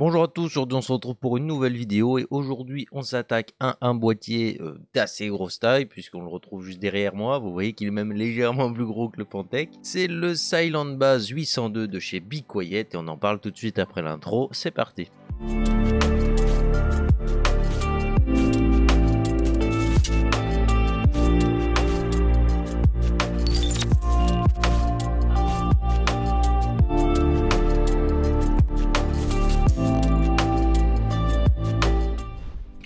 Bonjour à tous, aujourd'hui on se retrouve pour une nouvelle vidéo et aujourd'hui on s'attaque à un boîtier d'assez grosse taille puisqu'on le retrouve juste derrière moi. Vous voyez qu'il est même légèrement plus gros que le Fantech. C'est le Silent Bass 802 de chez Be Quiet et on en parle tout de suite après l'intro. C'est parti.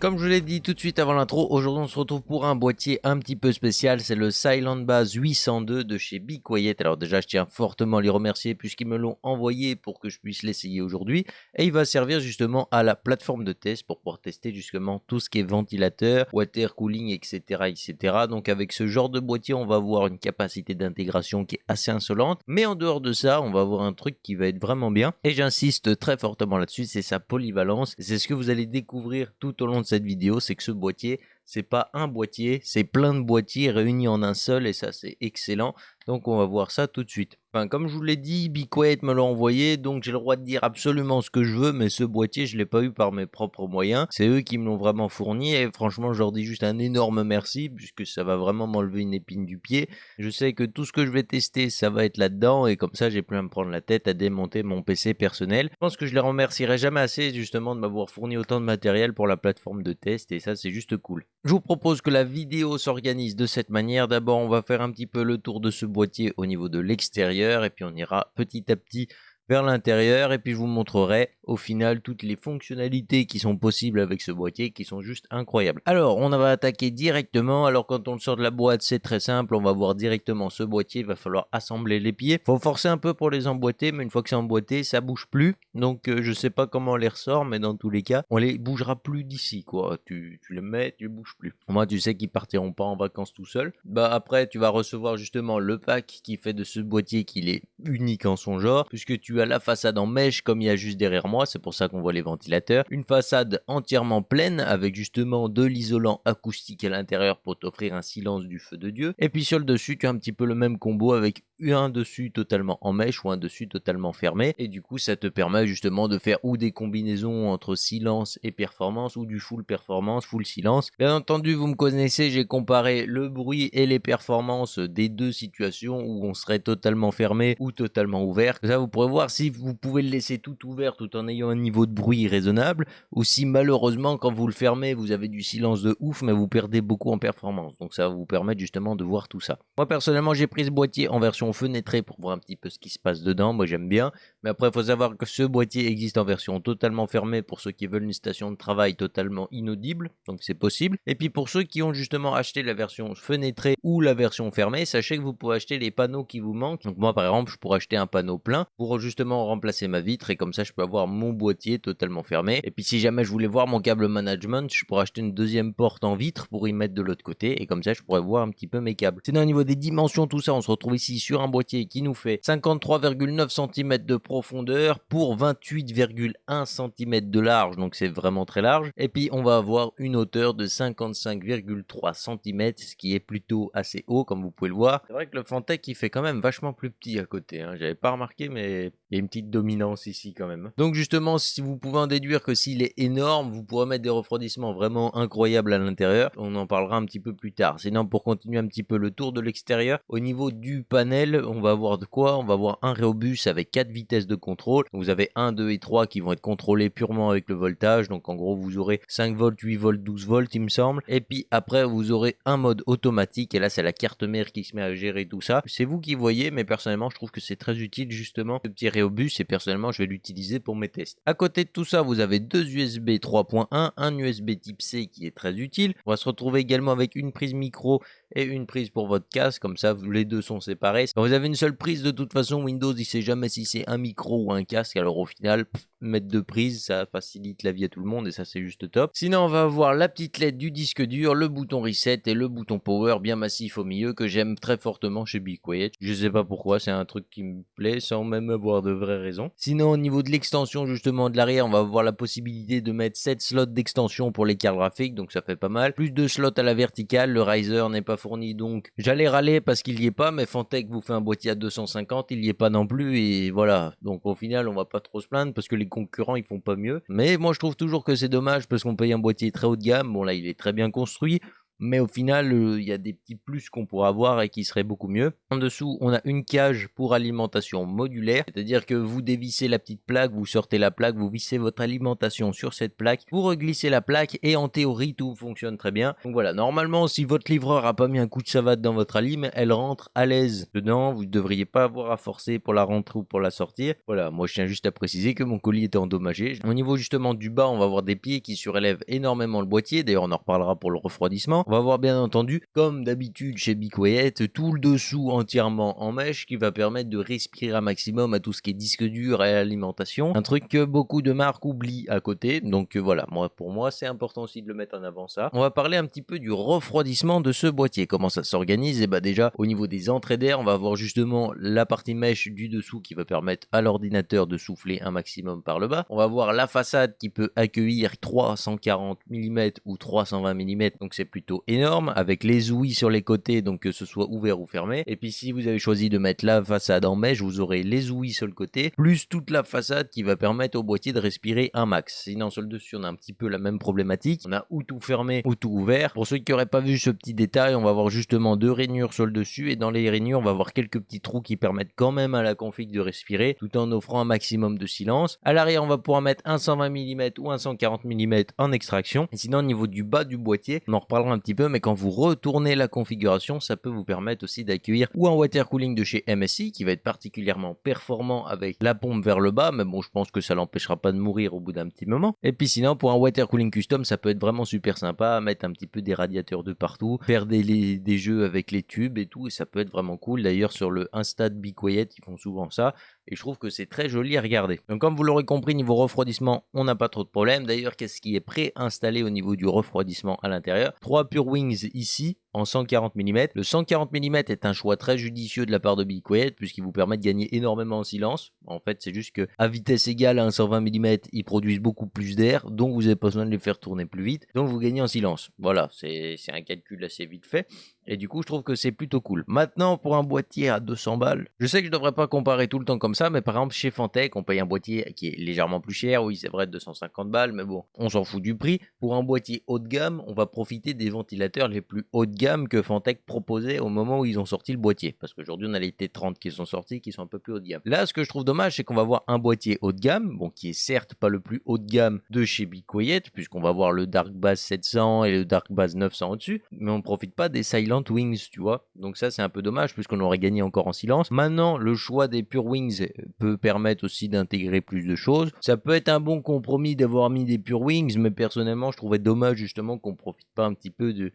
Comme je vous l'ai dit tout de suite avant l'intro, aujourd'hui on se retrouve pour un boîtier un petit peu spécial, c'est le Silent Bass 802 de chez Be Quiet. Alors déjà je tiens fortement à les remercier puisqu'ils me l'ont envoyé pour que je puisse l'essayer aujourd'hui. Et il va servir justement à la plateforme de test pour pouvoir tester justement tout ce qui est ventilateur, water cooling, etc. etc. Donc avec ce genre de boîtier on va avoir une capacité d'intégration qui est assez insolente. Mais en dehors de ça on va avoir un truc qui va être vraiment bien. Et j'insiste très fortement là-dessus, c'est sa polyvalence. C'est ce que vous allez découvrir tout au long de cette vidéo, c'est que ce boîtier, c'est pas un boîtier, c'est plein de boîtiers réunis en un seul et ça c'est excellent. Donc on va voir ça tout de suite. Enfin, comme je vous l'ai dit, Be Quiet me l'a envoyé, donc j'ai le droit de dire absolument ce que je veux, mais ce boîtier, je ne l'ai pas eu par mes propres moyens. C'est eux qui me l'ont vraiment fourni, et franchement, je leur dis juste un énorme merci, puisque ça va vraiment m'enlever une épine du pied. Je sais que tout ce que je vais tester, ça va être là-dedans, et comme ça, j'ai plus à me prendre la tête à démonter mon PC personnel. Je pense que je les remercierai jamais assez, justement, de m'avoir fourni autant de matériel pour la plateforme de test, et ça, c'est juste cool. Je vous propose que la vidéo s'organise de cette manière. D'abord, on va faire un petit peu le tour de ce boîtier au niveau de l'extérieur et puis on ira petit à petit vers l'intérieur et puis je vous montrerai au final toutes les fonctionnalités qui sont possibles avec ce boîtier qui sont juste incroyables. Alors on va attaquer directement. Alors quand on le sort de la boîte c'est très simple, on va voir directement ce boîtier, il va falloir assembler les pieds. Faut forcer un peu pour les emboîter mais une fois que c'est emboîté ça bouge plus. Donc je sais pas comment on les ressort mais dans tous les cas on les bougera plus d'ici quoi. Tu les mets, tu bouges plus. Moi tu sais qu'ils partiront pas en vacances tout seuls. Bah après tu vas recevoir justement le pack qui fait de ce boîtier qu'il est unique en son genre puisque tu as la façade en mèche comme il y a juste derrière moi, c'est pour ça qu'on voit les ventilateurs, une façade entièrement pleine avec justement de l'isolant acoustique à l'intérieur pour t'offrir un silence du feu de Dieu, et puis sur le dessus tu as un petit peu le même combo avec un dessus totalement en mèche ou un dessus totalement fermé, et du coup ça te permet justement de faire ou des combinaisons entre silence et performance ou du full performance, full silence. Bien entendu vous me connaissez, j'ai comparé le bruit et les performances des deux situations où on serait totalement fermé ou totalement ouvert. Ça vous pourrez voir si vous pouvez le laisser tout ouvert tout en ayant un niveau de bruit raisonnable ou si malheureusement quand vous le fermez vous avez du silence de ouf mais vous perdez beaucoup en performance. Donc ça va vous permettre justement de voir tout ça. Moi personnellement j'ai pris ce boîtier en version fenêtrée pour voir un petit peu ce qui se passe dedans. Moi j'aime bien, mais après il faut savoir que ce boîtier existe en version totalement fermée pour ceux qui veulent une station de travail totalement inaudible, donc c'est possible. Et puis pour ceux qui ont justement acheté la version fenêtrée ou la version fermée, sachez que vous pouvez acheter les panneaux qui vous manquent. Donc moi par exemple je pourrais acheter un panneau plein pour justement remplacer ma vitre et comme ça je peux avoir mon boîtier totalement fermé. Et puis si jamais je voulais voir mon câble management, je pourrais acheter une deuxième porte en vitre pour y mettre de l'autre côté et comme ça je pourrais voir un petit peu mes câbles. Sinon au niveau des dimensions, tout ça, on se retrouve ici sur un boîtier qui nous fait 53,9 cm de profondeur pour 28,1 cm de large, donc c'est vraiment très large. Et puis on va avoir une hauteur de 55,3 cm, ce qui est plutôt assez haut comme vous pouvez le voir. C'est vrai que le Fantech il fait quand même vachement plus petit à côté, hein. J'avais pas remarqué mais il y a une petite dominance ici quand même. Donc justement si vous pouvez en déduire que s'il est énorme, vous pourrez mettre des refroidissements vraiment incroyables à l'intérieur. On en parlera un petit peu plus tard. Sinon pour continuer un petit peu le tour de l'extérieur, au niveau du panel, on va avoir de quoi? On va avoir un Rheobus avec 4 vitesses de contrôle. Donc vous avez 1, 2 et 3 qui vont être contrôlés purement avec le voltage. Donc en gros vous aurez 5 volts, 8 volts, 12 volts il me semble. Et puis après vous aurez un mode automatique et là c'est la carte mère qui se met à gérer tout ça. C'est vous qui voyez mais personnellement je trouve que c'est très utile justement ce petit Rheobus et personnellement je vais l'utiliser pour mes tests. À côté de tout ça vous avez deux USB 3.1, un USB type C qui est très utile. On va se retrouver également avec une prise micro et une prise pour votre casque, comme ça les deux sont séparés. Quand vous avez une seule prise, de toute façon Windows il sait jamais si c'est un micro ou un casque, alors au final mettre deux prises ça facilite la vie à tout le monde et ça c'est juste top. Sinon on va avoir la petite LED du disque dur, le bouton reset et le bouton power bien massif au milieu que j'aime très fortement chez Be Quiet. Je sais pas pourquoi, c'est un truc qui me plaît sans même avoir de vraies raisons. Sinon au niveau de l'extension justement de l'arrière, on va avoir la possibilité de mettre 7 slots d'extension pour les cartes graphiques, donc ça fait pas mal. Plus de slots à la verticale, le riser n'est pas fourni donc j'allais râler parce qu'il y est pas, mais Fantech vous fait un boîtier à 250, il y est pas non plus et voilà. Donc au final on va pas trop se plaindre parce que les concurrents ils font pas mieux. Mais moi je trouve toujours que c'est dommage parce qu'on paye un boîtier très haut de gamme. Bon là il est très bien construit. Mais au final, il y a des petits plus qu'on pourrait avoir et qui seraient beaucoup mieux. En dessous, on a une cage pour alimentation modulaire, c'est-à-dire que vous dévissez la petite plaque, vous sortez la plaque, vous vissez votre alimentation sur cette plaque, vous reglissez la plaque et en théorie, tout fonctionne très bien. Donc voilà, normalement, si votre livreur a pas mis un coup de savate dans votre alim, elle rentre à l'aise dedans, vous ne devriez pas avoir à forcer pour la rentrer ou pour la sortir. Voilà, moi je tiens juste à préciser que mon colis était endommagé. Au niveau justement du bas, on va avoir des pieds qui surélèvent énormément le boîtier, d'ailleurs on en reparlera pour le refroidissement. On va avoir bien entendu, comme d'habitude chez Be Quiet, tout le dessous entièrement en mèche qui va permettre de respirer un maximum à tout ce qui est disque dur et alimentation. Un truc que beaucoup de marques oublient à côté. Donc voilà, pour moi c'est important aussi de le mettre en avant ça. On va parler un petit peu du refroidissement de ce boîtier. Comment ça s'organise? Et bah déjà au niveau des entrées d'air, on va avoir justement la partie mèche du dessous qui va permettre à l'ordinateur de souffler un maximum par le bas. On va avoir la façade qui peut accueillir 340 mm ou 320 mm, donc c'est plutôt énorme, avec les ouïes sur les côtés, donc que ce soit ouvert ou fermé. Et puis si vous avez choisi de mettre la façade en mèche, vous aurez les ouïes sur le côté, plus toute la façade qui va permettre au boîtier de respirer un max. Sinon sur le dessus on a un petit peu la même problématique, on a ou tout fermé ou tout ouvert. Pour ceux qui n'auraient pas vu ce petit détail, on va avoir justement deux rainures sur le dessus, et dans les rainures on va avoir quelques petits trous qui permettent quand même à la config de respirer, tout en offrant un maximum de silence. À l'arrière on va pouvoir mettre un 120 mm ou un 140 mm en extraction. Et sinon au niveau du bas du boîtier, on en reparlera un petit peu, mais quand vous retournez la configuration, ça peut vous permettre aussi d'accueillir ou un water cooling de chez MSI qui va être particulièrement performant avec la pompe vers le bas, mais bon je pense que ça l'empêchera pas de mourir au bout d'un petit moment. Et puis sinon pour un water cooling custom, ça peut être vraiment super sympa, mettre un petit peu des radiateurs de partout, faire des jeux avec les tubes et tout, et ça peut être vraiment cool. D'ailleurs sur le Insta de Be Quiet, ils font souvent ça, et je trouve que c'est très joli à regarder. Donc comme vous l'aurez compris, niveau refroidissement, on n'a pas trop de problème. D'ailleurs, qu'est-ce qui est préinstallé au niveau du refroidissement à l'intérieur? 3 Pure Wings ici en 140 mm. Le 140 mm est un choix très judicieux de la part de Be Quiet puisqu'il vous permet de gagner énormément en silence. En fait, c'est juste que à vitesse égale à un 120 mm, ils produisent beaucoup plus d'air, donc vous n'avez pas besoin de les faire tourner plus vite, donc vous gagnez en silence. Voilà, c'est un calcul assez vite fait. Et du coup, je trouve que c'est plutôt cool. Maintenant, pour un boîtier à 200 balles, je sais que je devrais pas comparer tout le temps comme ça, mais par exemple, chez Fantech, on paye un boîtier qui est légèrement plus cher. Oui, c'est vrai, 250 balles, mais bon, on s'en fout du prix. Pour un boîtier haut de gamme, on va profiter des ventilateurs les plus haut de gamme que Fantech proposait au moment où ils ont sorti le boîtier. Parce qu'aujourd'hui, on a les T30 qui sont sortis, qui sont un peu plus haut de gamme. Là, ce que je trouve dommage, c'est qu'on va avoir un boîtier haut de gamme, bon, qui est certes pas le plus haut de gamme de chez Be Quiet, puisqu'on va avoir le Dark Bass 700 et le Dark Bass 900 au-dessus, mais on ne profite pas des Silent Wings, tu vois. Donc ça, c'est un peu dommage puisqu'on aurait gagné encore en silence. Maintenant, le choix des Pure Wings peut permettre aussi d'intégrer plus de choses. Ça peut être un bon compromis d'avoir mis des Pure Wings, mais personnellement, je trouvais dommage justement qu'on profite pas un petit peu du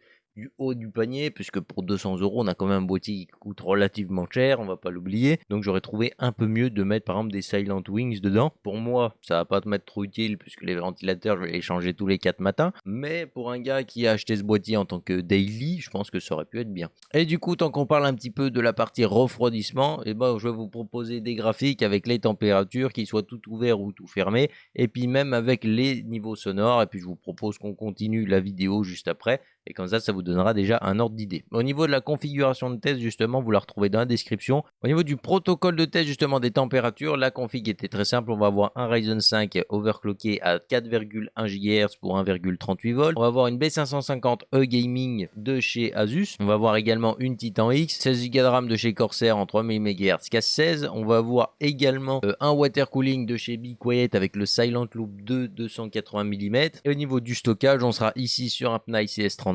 haut du panier, puisque pour 200 euros, on a quand même un boîtier qui coûte relativement cher, on va pas l'oublier. Donc j'aurais trouvé un peu mieux de mettre par exemple des Silent Wings dedans. Pour moi, ça va pas te mettre trop utile, puisque les ventilateurs, je vais les changer tous les 4 matins. Mais pour un gars qui a acheté ce boîtier en tant que daily, je pense que ça aurait pu être bien. Et du coup, tant qu'on parle un petit peu de la partie refroidissement, et ben, je vais vous proposer des graphiques avec les températures, qu'ils soient tout ouverts ou tout fermés, et puis même avec les niveaux sonores. Et puis je vous propose qu'on continue la vidéo juste après. Et comme ça vous donnera déjà un ordre d'idée. Au niveau de la configuration de test, justement, vous la retrouvez dans la description. Au niveau du protocole de test, justement, des températures, la config était très simple. On va avoir un Ryzen 5 overclocké à 4,1 GHz pour 1,38 volts. On va avoir une B550E Gaming de chez Asus. On va avoir également une Titan X, 16 Go de RAM de chez Corsair en 3000 MHz casse 16. On va avoir également un water cooling de chez Be Quiet avec le Silent Loop 2 280 mm. Et au niveau du stockage, on sera ici sur un Pnai CS3030.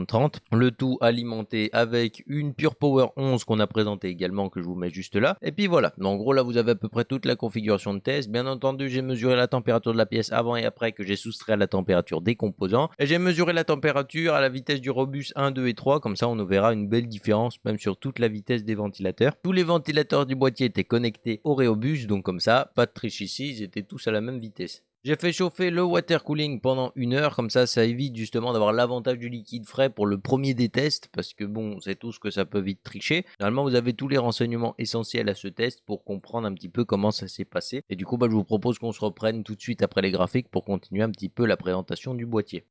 Le tout alimenté avec une Pure Power 11 qu'on a présenté également, que je vous mets juste là. Et puis voilà, en gros là vous avez à peu près toute la configuration de test. Bien entendu, j'ai mesuré la température de la pièce avant et après, que j'ai soustrait à la température des composants. Et j'ai mesuré la température à la vitesse du Robus 1, 2 et 3, comme ça on verra une belle différence même sur toute la vitesse des ventilateurs. Tous les ventilateurs du boîtier étaient connectés au Reobus, donc comme ça, pas de triche ici, ils étaient tous à la même vitesse. J'ai fait chauffer le water cooling pendant 1 heure, comme ça évite justement d'avoir l'avantage du liquide frais pour le premier des tests, parce que bon, c'est tout ce que ça peut vite tricher. Normalement, vous avez tous les renseignements essentiels à ce test pour comprendre un petit peu comment ça s'est passé. Et du coup, je vous propose qu'on se reprenne tout de suite après les graphiques pour continuer un petit peu la présentation du boîtier.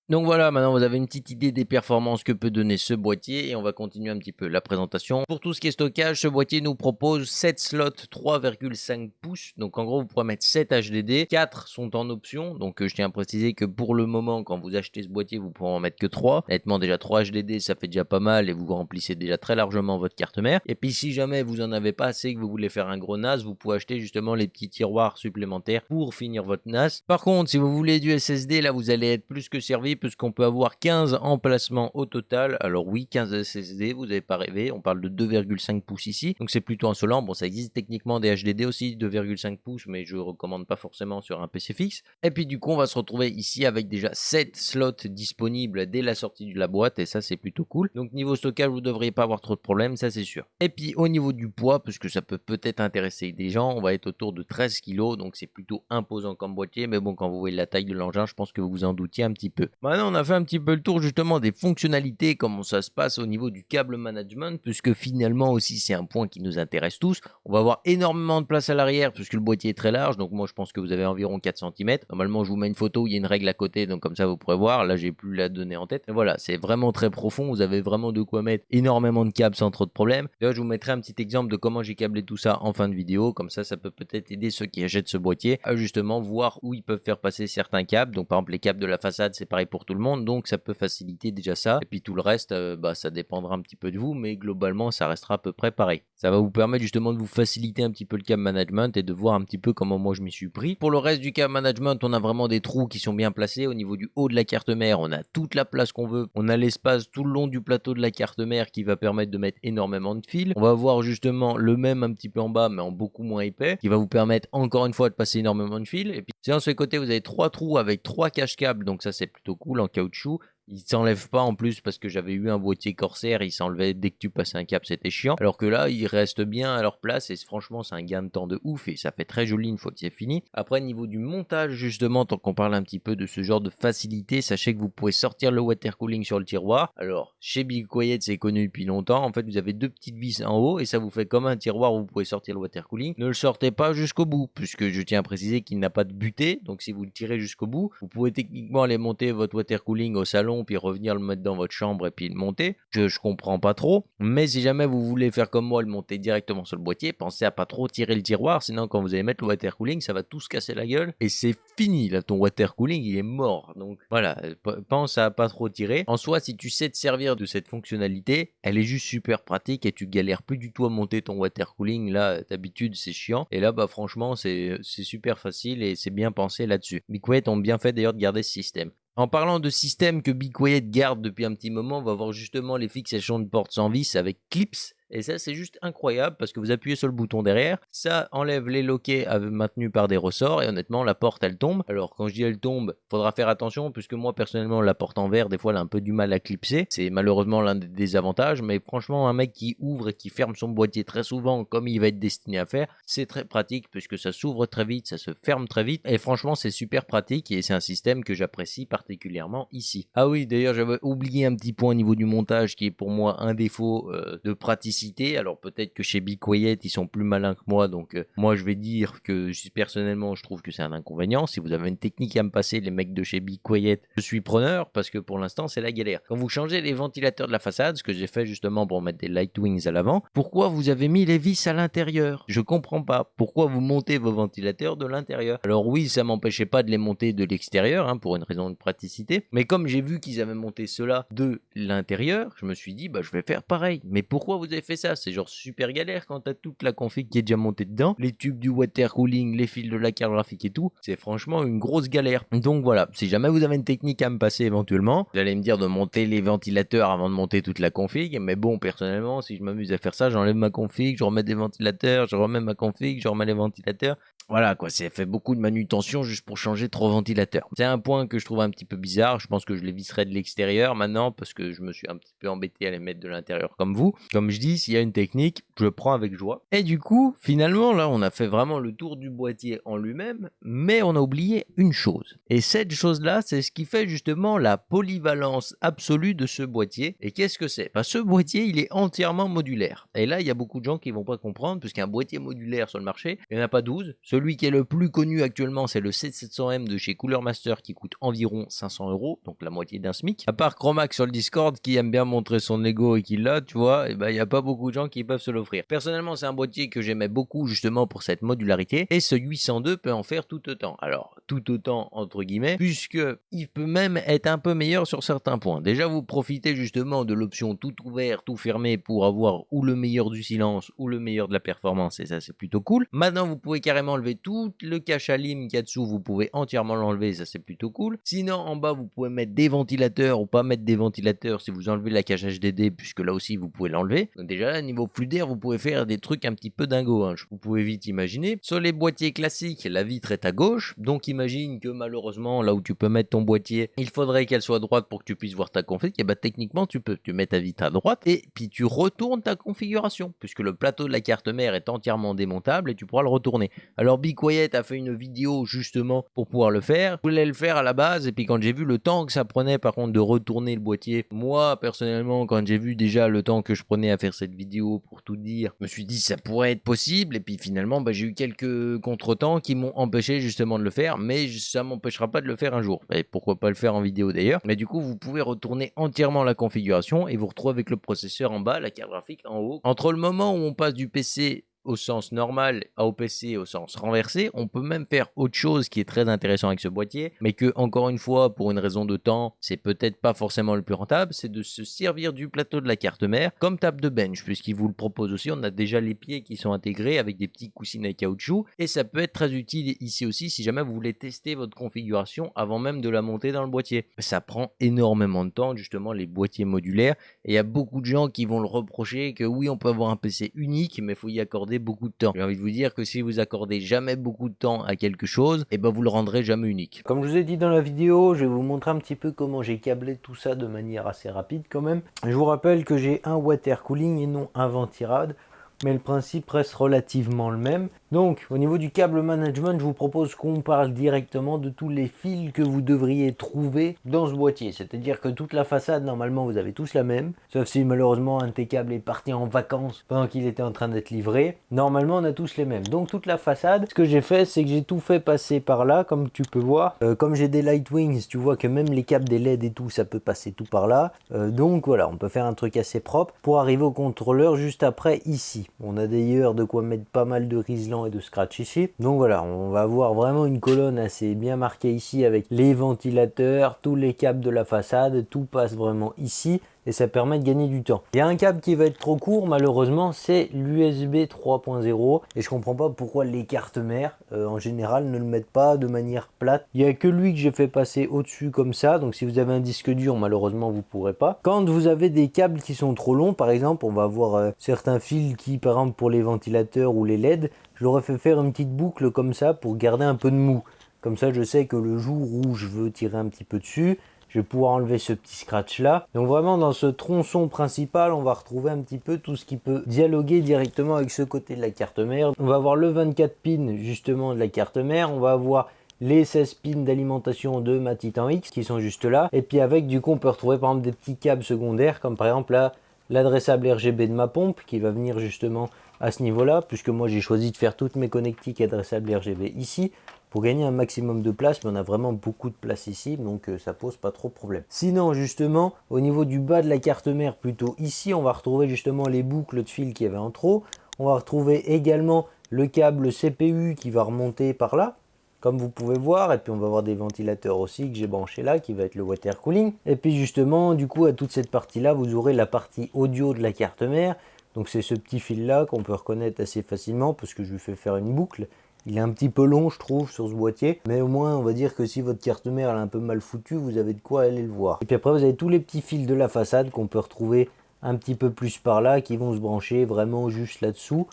Donc voilà, maintenant vous avez une petite idée des performances que peut donner ce boîtier et on va continuer un petit peu la présentation. Pour tout ce qui est stockage, ce boîtier nous propose 7 slots 3,5 pouces. Donc en gros, vous pourrez mettre 7 HDD, 4 sont en option. Donc je tiens à préciser que pour le moment, quand vous achetez ce boîtier, vous pourrez en mettre que 3. Honnêtement, déjà 3 HDD, ça fait déjà pas mal et vous remplissez déjà très largement votre carte mère. Et puis si jamais vous en avez pas assez et que vous voulez faire un gros NAS, vous pouvez acheter justement les petits tiroirs supplémentaires pour finir votre NAS. Par contre, si vous voulez du SSD, là vous allez être plus que servi puisqu'on peut avoir 15 emplacements au total. Alors oui, 15 SSD, vous n'avez pas rêvé, on parle de 2,5 pouces ici, donc c'est plutôt insolent. Bon, ça existe techniquement des HDD aussi, 2,5 pouces, mais je recommande pas forcément sur un PC fixe. Et puis du coup, on va se retrouver ici avec déjà 7 slots disponibles dès la sortie de la boîte, et ça c'est plutôt cool. Donc niveau stockage, vous devriez pas avoir trop de problèmes, ça c'est sûr. Et puis au niveau du poids, parce que ça peut peut-être intéresser des gens, on va être autour de 13 kg, donc c'est plutôt imposant comme boîtier, mais bon, quand vous voyez la taille de l'engin, je pense que vous vous en doutiez un petit peu. Maintenant, on a fait un petit peu le tour justement des fonctionnalités, comment ça se passe au niveau du câble management, puisque finalement aussi c'est un point qui nous intéresse tous. On va avoir énormément de place à l'arrière, puisque le boîtier est très large, donc moi je pense que vous avez environ 4 cm. Normalement, je vous mets une photo où il y a une règle à côté, donc comme ça vous pourrez voir. Là, j'ai plus la donnée en tête. Mais voilà, c'est vraiment très profond, vous avez vraiment de quoi mettre énormément de câbles sans trop de problèmes. D'ailleurs, je vous mettrai un petit exemple de comment j'ai câblé tout ça en fin de vidéo, comme ça peut peut-être aider ceux qui achètent ce boîtier à justement voir où ils peuvent faire passer certains câbles. Donc par exemple les câbles de la façade, c'est pareil pour tout le monde, donc ça peut faciliter déjà ça. Et puis tout le reste, ça dépendra un petit peu de vous, mais globalement ça restera à peu près pareil. Ça va vous permettre justement de vous faciliter un petit peu le câble management et de voir un petit peu comment moi je m'y suis pris. Pour le reste du câble management, on a vraiment des trous qui sont bien placés. Au niveau du haut de la carte mère, on a toute la place qu'on veut. On a l'espace tout le long du plateau de la carte mère qui va permettre de mettre énormément de fils. On va avoir justement le même un petit peu en bas, mais en beaucoup moins épais, qui va vous permettre encore une fois de passer énormément de fils. Et puis si on se fait côté, vous avez 3 trous avec 3 cache-câbles, donc ça c'est plutôt cool en caoutchouc. Il s'enlève pas en plus parce que j'avais eu un boîtier Corsair, il s'enlevait dès que tu passais un câble, c'était chiant. Alors que là, il reste bien à leur place et franchement, c'est un gain de temps de ouf et ça fait très joli une fois que c'est fini. Après, niveau du montage, justement, tant qu'on parle un petit peu de ce genre de facilité, sachez que vous pouvez sortir le water cooling sur le tiroir. Alors, chez Big Quiet, c'est connu depuis longtemps. En fait, vous avez 2 petites vis en haut et ça vous fait comme un tiroir où vous pouvez sortir le water cooling. Ne le sortez pas jusqu'au bout, puisque je tiens à préciser qu'il n'a pas de butée. Donc, si vous le tirez jusqu'au bout, vous pouvez techniquement aller monter votre water cooling au salon puis revenir le mettre dans votre chambre et puis le monter. Je comprends pas trop, mais si jamais vous voulez faire comme moi, le monter directement sur le boîtier, pensez à pas trop tirer le tiroir, sinon quand vous allez mettre le water cooling, ça va tout se casser la gueule et c'est fini là, ton water cooling il est mort. Donc voilà, pense à pas trop tirer. En soi, si tu sais te servir de cette fonctionnalité, elle est juste super pratique et tu galères plus du tout à monter ton water cooling. Là, d'habitude c'est chiant et là franchement c'est super facile et c'est bien pensé là-dessus. Big Quiet ont bien fait d'ailleurs de garder ce système. En parlant de système que Big Quiet garde depuis un petit moment, on va voir justement les fixations de portes sans vis avec clips. Et ça, c'est juste incroyable parce que vous appuyez sur le bouton derrière, ça enlève les loquets maintenus par des ressorts et honnêtement, la porte elle tombe. Alors, quand je dis elle tombe, faudra faire attention puisque moi personnellement, la porte en verre, des fois, elle a un peu du mal à clipser. C'est malheureusement l'un des désavantages, mais franchement, un mec qui ouvre et qui ferme son boîtier très souvent, comme il va être destiné à faire, c'est très pratique puisque ça s'ouvre très vite, ça se ferme très vite et franchement, c'est super pratique et c'est un système que j'apprécie particulièrement ici. Ah oui, d'ailleurs, j'avais oublié un petit point au niveau du montage qui est pour moi un défaut de praticité. Alors peut-être que chez Big Quiet ils sont plus malins que moi, donc moi je vais dire que personnellement je trouve que c'est un inconvénient. Si vous avez une technique à me passer, les mecs de chez Big Quiet, je suis preneur parce que pour l'instant c'est la galère. Quand vous changez les ventilateurs de la façade, ce que j'ai fait justement pour mettre des light wings à l'avant, pourquoi vous avez mis les vis à l'intérieur? Je comprends pas. Pourquoi vous montez vos ventilateurs de l'intérieur? Alors oui, ça m'empêchait pas de les monter de l'extérieur pour une raison de praticité, mais comme j'ai vu qu'ils avaient monté cela de l'intérieur, je me suis dit je vais faire pareil. Mais pourquoi vous avez fait ça? C'est genre super galère quand t'as toute la config qui est déjà montée dedans, les tubes du water cooling, les fils de la carte graphique et tout, c'est franchement une grosse galère. Donc voilà, si jamais vous avez une technique à me passer éventuellement, vous allez me dire de monter les ventilateurs avant de monter toute la config, mais bon, personnellement, si je m'amuse à faire ça, j'enlève ma config, je remets des ventilateurs, je remets ma config, je remets les ventilateurs. Voilà quoi, c'est fait beaucoup de manutention juste pour changer 3 ventilateurs. C'est un point que je trouve un petit peu bizarre, je pense que je les visserai de l'extérieur maintenant parce que je me suis un petit peu embêté à les mettre de l'intérieur comme vous. Comme je dis, s'il y a une technique, je prends avec joie. Et du coup, finalement là, on a fait vraiment le tour du boîtier en lui-même, mais on a oublié une chose. Et cette chose-là, c'est ce qui fait justement la polyvalence absolue de ce boîtier. Et qu'est-ce que c'est? Ce boîtier, il est entièrement modulaire. Et là, il y a beaucoup de gens qui vont pas comprendre puisqu'un boîtier modulaire sur le marché, il n'y en a pas 12. Celui Celui qui est le plus connu actuellement, c'est le C700M de chez Cooler Master qui coûte environ 500 €, donc la moitié d'un SMIC. À part Chromax sur le Discord qui aime bien montrer son Lego et qui l'a, tu vois, et ben il y a pas beaucoup de gens qui peuvent se l'offrir. Personnellement, c'est un boîtier que j'aimais beaucoup justement pour cette modularité et ce 802 peut en faire tout autant. Alors, tout autant entre guillemets, puisque il peut même être un peu meilleur sur certains points. Déjà, vous profitez justement de l'option tout ouvert, tout fermé pour avoir ou le meilleur du silence ou le meilleur de la performance et ça c'est plutôt cool. Maintenant, vous pouvez carrément enlever tout le cache à lime qu'il y a dessous, vous pouvez entièrement l'enlever, ça c'est plutôt cool. Sinon, en bas, vous pouvez mettre des ventilateurs ou pas mettre des ventilateurs si vous enlevez la cage HDD, puisque là aussi vous pouvez l'enlever. Donc déjà, niveau flux d'air, vous pouvez faire des trucs un petit peu dingos, hein. Vous pouvez vite imaginer. Sur les boîtiers classiques, la vitre est à gauche, donc imagine que malheureusement, là où tu peux mettre ton boîtier, il faudrait qu'elle soit à droite pour que tu puisses voir ta config. Et bah techniquement, tu mets ta vitre à droite et puis tu retournes ta configuration, puisque le plateau de la carte mère est entièrement démontable et tu pourras le retourner. Alors Be Quiet a fait une vidéo justement pour pouvoir le faire. Je voulais le faire à la base et puis quand j'ai vu le temps que ça prenait par contre de retourner le boîtier, moi personnellement quand j'ai vu déjà le temps que je prenais à faire cette vidéo pour tout dire, je me suis dit ça pourrait être possible et puis finalement bah, j'ai eu quelques contretemps qui m'ont empêché justement de le faire, mais ça m'empêchera pas de le faire un jour. Et pourquoi pas le faire en vidéo d'ailleurs. Mais du coup vous pouvez retourner entièrement la configuration et vous retrouvez avec le processeur en bas, la carte graphique en haut. Entre le moment où on passe du PC au sens normal au PC au sens renversé, on peut même faire autre chose qui est très intéressant avec ce boîtier, mais que encore une fois pour une raison de temps c'est peut-être pas forcément le plus rentable, c'est de se servir du plateau de la carte mère comme table de bench, puisqu'il vous le propose aussi. On a déjà les pieds qui sont intégrés avec des petits coussinets caoutchouc et ça peut être très utile ici aussi si jamais vous voulez tester votre configuration avant même de la monter dans le boîtier. Ça prend énormément de temps justement les boîtiers modulaires et il y a beaucoup de gens qui vont le reprocher que oui on peut avoir un PC unique mais il faut y accorder beaucoup de temps. J'ai envie de vous dire que si vous accordez jamais beaucoup de temps à quelque chose, et ben vous le rendrez jamais unique. Comme je vous ai dit dans la vidéo, je vais vous montrer un petit peu comment j'ai câblé tout ça de manière assez rapide quand même. Je vous rappelle que j'ai un water cooling et non un ventirad, mais le principe reste relativement le même. Donc au niveau du câble management, je vous propose qu'on parle directement de tous les fils que vous devriez trouver dans ce boîtier. C'est-à-dire que toute la façade, normalement vous avez tous la même, sauf si malheureusement un de tes câbles est parti en vacances pendant qu'il était en train d'être livré. Normalement on a tous les mêmes. Donc toute la façade, ce que j'ai fait, c'est que j'ai tout fait passer par là, comme tu peux voir. Comme j'ai des Lightwings, tu vois que même les câbles des LED et tout, ça peut passer tout par là. Donc voilà, on peut faire un truc assez propre pour arriver au contrôleur juste après ici. On a d'ailleurs de quoi mettre pas mal de Rislan et de scratch ici. Donc voilà, on va avoir vraiment une colonne assez bien marquée ici avec les ventilateurs, tous les câbles de la façade, tout passe vraiment ici et ça permet de gagner du temps. Il y a un câble qui va être trop court malheureusement, c'est l'USB 3.0 et je comprends pas pourquoi les cartes mères en général ne le mettent pas de manière plate. Il y a que lui que j'ai fait passer au-dessus comme ça, donc si vous avez un disque dur malheureusement vous pourrez pas. Quand vous avez des câbles qui sont trop longs, par exemple on va avoir certains fils qui par exemple pour les ventilateurs ou les LED, je leur ai fait faire une petite boucle comme ça pour garder un peu de mou. Comme ça je sais que le jour où je veux tirer un petit peu dessus, je vais pouvoir enlever ce petit scratch là. Donc vraiment dans ce tronçon principal, on va retrouver un petit peu tout ce qui peut dialoguer directement avec ce côté de la carte mère. On va avoir le 24 pins justement de la carte mère. On va avoir les 16 pins d'alimentation de ma Titan X qui sont juste là. Et puis avec du coup on peut retrouver par exemple des petits câbles secondaires comme par exemple là l'adressable RGB de ma pompe qui va venir justement à ce niveau là, puisque moi j'ai choisi de faire toutes mes connectiques adressables RGB ici pour gagner un maximum de place, mais on a vraiment beaucoup de place ici, donc ça pose pas trop de problème. Sinon justement au niveau du bas de la carte mère, plutôt ici, on va retrouver justement les boucles de fil qu'il y avait en trop. On va retrouver également le câble CPU qui va remonter par là comme vous pouvez voir, et puis on va avoir des ventilateurs aussi que j'ai branché là qui va être le water cooling. Et puis justement du coup à toute cette partie là vous aurez la partie audio de la carte mère. Donc c'est ce petit fil là qu'on peut reconnaître assez facilement parce que je lui fais faire une boucle. Il est un petit peu long je trouve sur ce boîtier, mais au moins on va dire que si votre carte mère elle est un peu mal foutue, vous avez de quoi aller le voir. Et puis après vous avez tous les petits fils de la façade qu'on peut retrouver un petit peu plus par là qui vont se brancher vraiment juste là-dessous.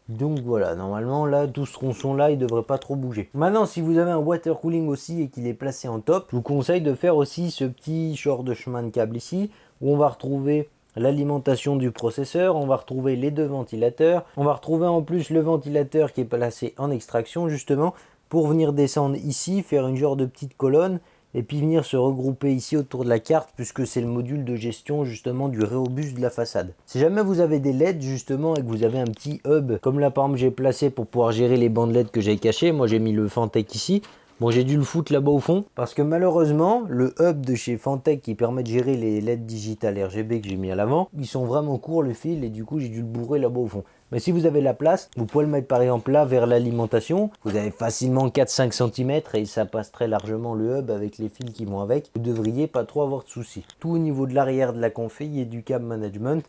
Donc voilà, normalement là, tout ce tronçon là, il devrait pas trop bouger. Maintenant, si vous avez un water cooling aussi et qu'il est placé en top, je vous conseille de faire aussi ce petit genre de chemin de câble ici, où on va retrouver l'alimentation du processeur, on va retrouver les deux ventilateurs, on va retrouver en plus le ventilateur qui est placé en extraction justement, pour venir descendre ici, faire une genre de petite colonne, et puis venir se regrouper ici autour de la carte puisque c'est le module de gestion justement du Rhéobus de la façade. Si jamais vous avez des LED justement et que vous avez un petit hub comme là par exemple j'ai placé pour pouvoir gérer les bandes LED que j'ai cachées, moi j'ai mis le Fantech ici. Bon, j'ai dû le foutre là-bas au fond parce que malheureusement, le hub de chez Fantech qui permet de gérer les LED digitales RGB que j'ai mis à l'avant, ils sont vraiment courts le fil et du coup j'ai dû le bourrer là-bas au fond. Mais si vous avez la place, vous pouvez le mettre par exemple là vers l'alimentation. Vous avez facilement 4-5 cm et ça passe très largement le hub avec les fils qui vont avec. Vous devriez pas trop avoir de soucis. Tout au niveau de l'arrière de la config et du câble management.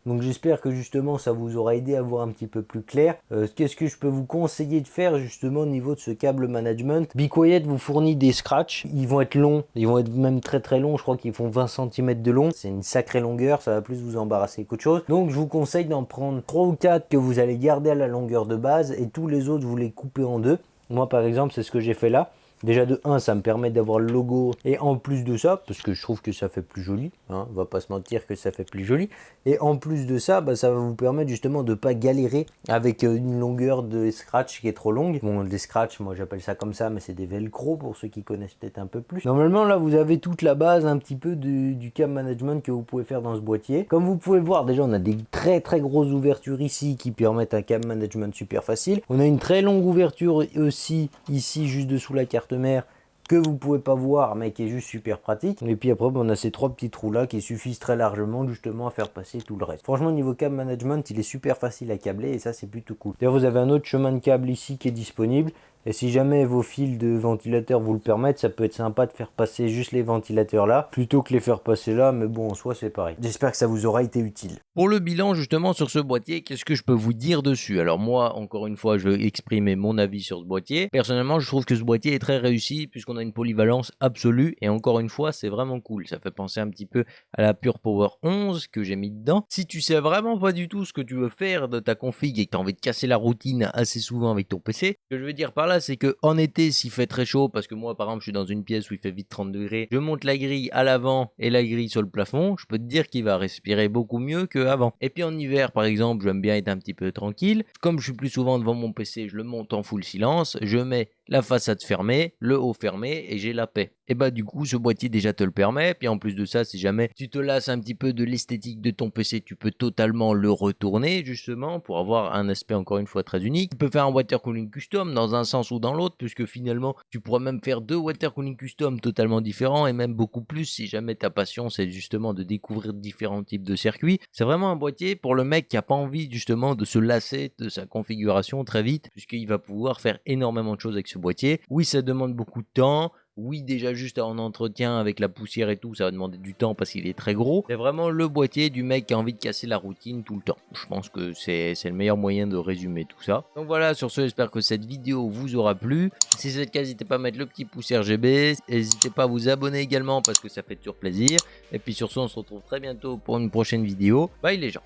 Donc j'espère que justement ça vous aura aidé à voir un petit peu plus clair. Qu'est-ce que je peux vous conseiller de faire justement au niveau de ce câble management? BeQuiet vous fournit des scratchs. Ils vont être longs, ils vont être même très très longs. Je crois qu'ils font 20 cm de long. C'est une sacrée longueur, ça va plus vous embarrasser qu'autre chose. Donc je vous conseille d'en prendre 3 ou 4 que vous allez garder à la longueur de base et tous les autres vous les coupez en deux. Moi par exemple c'est ce que j'ai fait là. Déjà de 1, ça me permet d'avoir le logo et en plus de ça, parce que je trouve que ça fait plus joli, hein, on va pas se mentir que ça fait plus joli, et en plus de ça, ça va vous permettre justement de ne pas galérer avec une longueur de scratch qui est trop longue. Bon, des scratch, moi j'appelle ça comme ça, mais c'est des velcro pour ceux qui connaissent peut-être un peu plus. Normalement là, vous avez toute la base un petit peu du câble management que vous pouvez faire dans ce boîtier. Comme vous pouvez le voir, déjà on a des très très grosses ouvertures ici qui permettent un câble management super facile. On a une très longue ouverture aussi ici juste dessous la carte mère que vous pouvez pas voir mais qui est juste super pratique. Et puis après on a ces 3 petits trous là qui suffisent très largement justement à faire passer tout le reste. Franchement niveau câble management il est super facile à câbler et ça c'est plutôt cool. D'ailleurs vous avez un autre chemin de câble ici qui est disponible. Et si jamais vos fils de ventilateur vous le permettent, ça peut être sympa de faire passer juste les ventilateurs là, plutôt que les faire passer là, mais bon en soi c'est pareil. J'espère que ça vous aura été utile. Pour le bilan justement sur ce boîtier, qu'est-ce que je peux vous dire dessus? Alors moi, encore une fois, je vais exprimer mon avis sur ce boîtier. Personnellement, je trouve que ce boîtier est très réussi puisqu'on a une polyvalence absolue et encore une fois, c'est vraiment cool. Ça fait penser un petit peu à la Pure Power 11 que j'ai mis dedans. Si tu sais vraiment pas du tout ce que tu veux faire de ta config et que tu as envie de casser la routine assez souvent avec ton PC, ce que je veux dire par là, c'est que en été, s'il fait très chaud, parce que moi par exemple, je suis dans une pièce où il fait vite 30 degrés, je monte la grille à l'avant et la grille sur le plafond, je peux te dire qu'il va respirer beaucoup mieux que avant. Et puis en hiver par exemple, j'aime bien être un petit peu tranquille. Comme je suis plus souvent devant mon PC, je le monte en full silence, je mets la façade fermée, le haut fermé et j'ai la paix. Et du coup ce boîtier déjà te le permet. Puis en plus de ça, si jamais tu te lasses un petit peu de l'esthétique de ton PC, tu peux totalement le retourner justement pour avoir un aspect encore une fois très unique. Tu peux faire un water cooling custom dans un sens ou dans l'autre, puisque finalement tu pourras même faire 2 water cooling custom totalement différents et même beaucoup plus si jamais ta passion c'est justement de découvrir différents types de circuits. C'est vraiment un boîtier pour le mec qui a pas envie justement de se lasser de sa configuration très vite, puisqu'il va pouvoir faire énormément de choses avec ce boîtier. Oui, ça demande beaucoup de temps. Oui, déjà juste en entretien avec la poussière et tout, ça va demander du temps parce qu'il est très gros. C'est vraiment le boîtier du mec qui a envie de casser la routine tout le temps. Je pense que c'est le meilleur moyen de résumer tout ça. Donc voilà, sur ce, j'espère que cette vidéo vous aura plu. Si c'est le cas, n'hésitez pas à mettre le petit pouce RGB. N'hésitez pas à vous abonner également parce que ça fait toujours plaisir. Et puis sur ce, on se retrouve très bientôt pour une prochaine vidéo. Bye les gens.